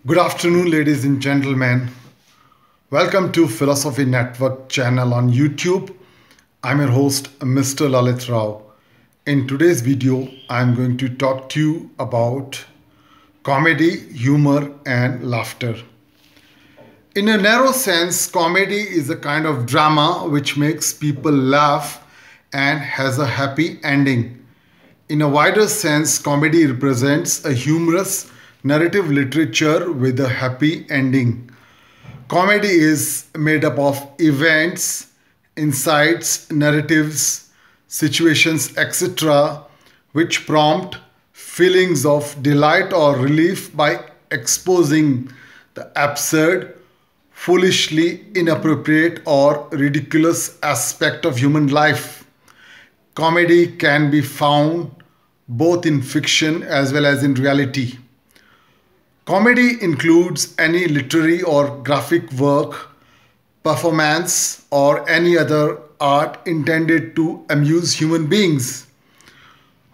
Good afternoon, ladies and gentlemen. Welcome to Philosophy Network channel on YouTube. I'm your host, Mr. Lalit Rao. In today's video, I'm going to talk to you about comedy, humor, and laughter. In a narrow sense, comedy is a kind of drama which makes people laugh and has a happy ending. In a wider sense, comedy represents a humorous narrative literature with a happy ending. Comedy is made up of events, insights, narratives, situations, etc., which prompt feelings of delight or relief by exposing the absurd, foolishly inappropriate, or ridiculous aspect of human life. Comedy can be found both in fiction as well as in reality. Comedy includes any literary or graphic work, performance, or any other art intended to amuse human beings.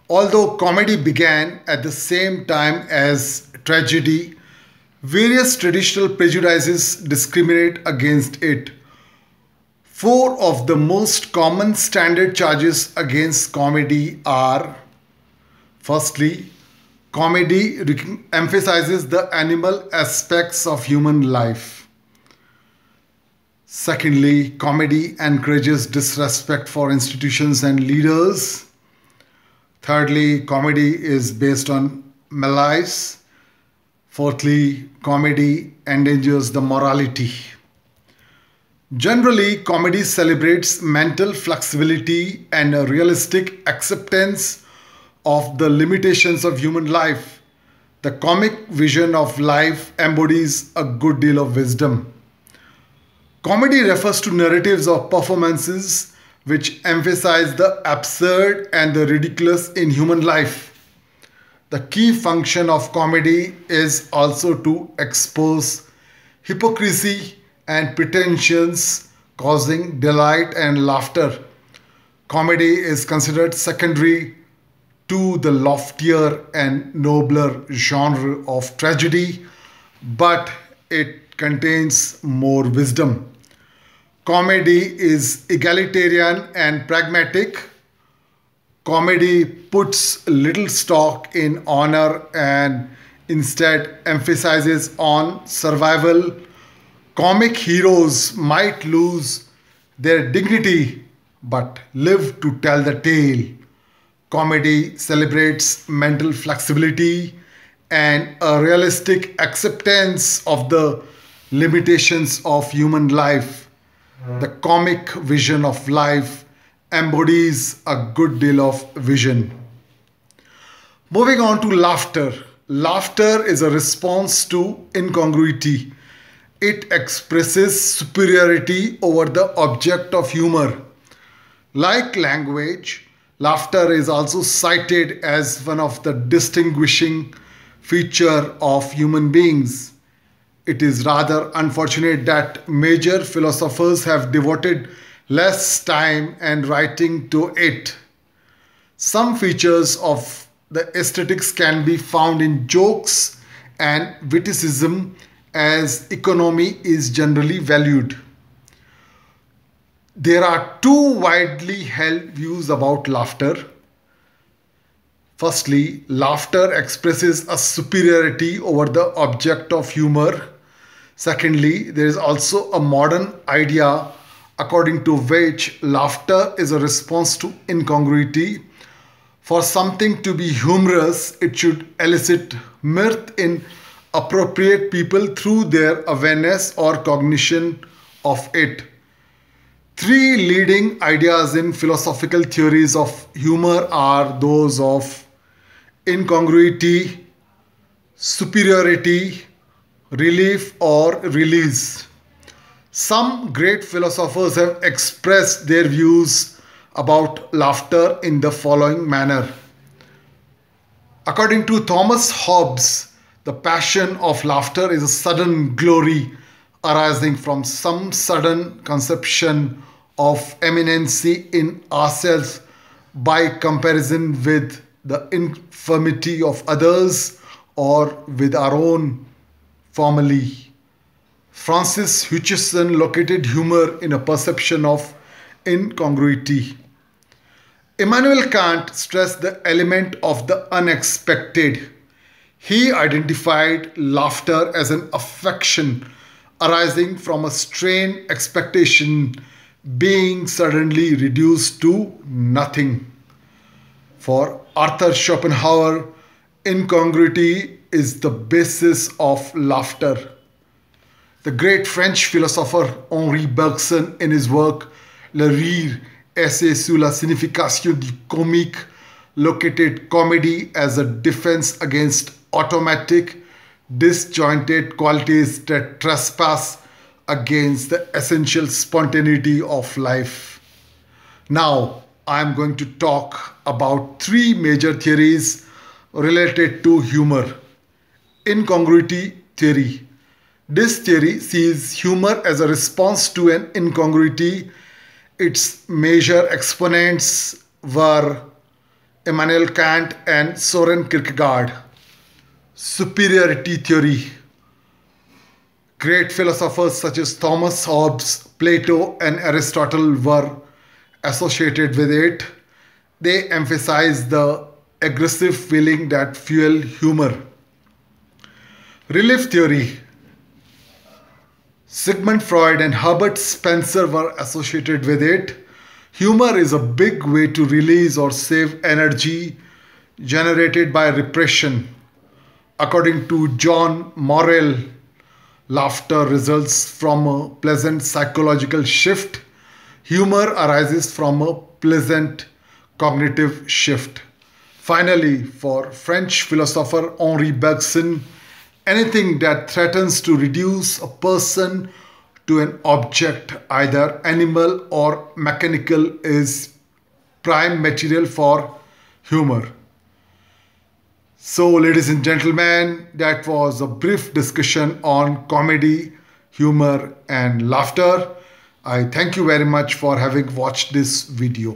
Although comedy began at the same time as tragedy, various traditional prejudices discriminate against it. Four of the most common standard charges against comedy are: firstly, comedy emphasizes the animal aspects of human life. Secondly, comedy encourages disrespect for institutions and leaders. Thirdly, comedy is based on malice. Fourthly, comedy endangers the morality. Generally, comedy celebrates mental flexibility and a realistic acceptance of the limitations of human life. The comic vision of life embodies a good deal of wisdom. Comedy refers to narratives or performances which emphasize the absurd and the ridiculous in human life. The key function of comedy is also to expose hypocrisy and pretensions, causing delight and laughter. Comedy is considered secondary to the loftier and nobler genre of tragedy, but it contains more wisdom. Comedy is egalitarian and pragmatic. Comedy puts little stock in honor and instead emphasizes on survival. Comic heroes might lose their dignity but live to tell the tale. Comedy celebrates mental flexibility and a realistic acceptance of the limitations of human life. The comic vision of life embodies a good deal of vision. Moving on to laughter. Laughter is a response to incongruity. It expresses superiority over the object of humor. Like language, laughter is also cited as one of the distinguishing features of human beings. It is rather unfortunate that major philosophers have devoted less time and writing to it. Some features of the aesthetics can be found in jokes and witticism, as economy is generally valued. There are two widely held views about laughter. Firstly, laughter expresses a superiority over the object of humor. Secondly, there is also a modern idea according to which laughter is a response to incongruity. For something to be humorous, it should elicit mirth in appropriate people through their awareness or cognition of it. Three leading ideas in philosophical theories of humor are those of incongruity, superiority, relief, or release. Some great philosophers have expressed their views about laughter in the following manner. According to Thomas Hobbes, the passion of laughter is a sudden glory arising from some sudden conception of eminency in ourselves by comparison with the infirmity of others or with our own formally. Francis Hutcheson located humor in a perception of incongruity. Immanuel Kant stressed the element of the unexpected. He identified laughter as an affection arising from a strained expectation being suddenly reduced to nothing. For Arthur Schopenhauer, incongruity is the basis of laughter. The great French philosopher Henri Bergson, in his work Le Rire, Essai sur la signification du comique, located comedy as a defense against automatic, disjointed qualities that trespass against the essential spontaneity of life. Now, I am going to talk about three major theories related to humor. Incongruity theory. This theory sees humor as a response to an incongruity. Its major exponents were Immanuel Kant and Soren Kierkegaard. Superiority theory. Great philosophers such as Thomas Hobbes, Plato, and Aristotle were associated with it. They emphasize the aggressive feeling that fuel humor. Relief theory. Sigmund Freud and Herbert Spencer were associated with it. Humor is a big way to release or save energy generated by repression. According to John Morrell, laughter results from a pleasant psychological shift. Humor arises from a pleasant cognitive shift. Finally, for French philosopher Henri Bergson, anything that threatens to reduce a person to an object, either animal or mechanical, is prime material for humor. So, ladies and gentlemen, that was a brief discussion on comedy, humor, and laughter. I thank you very much for having watched this video.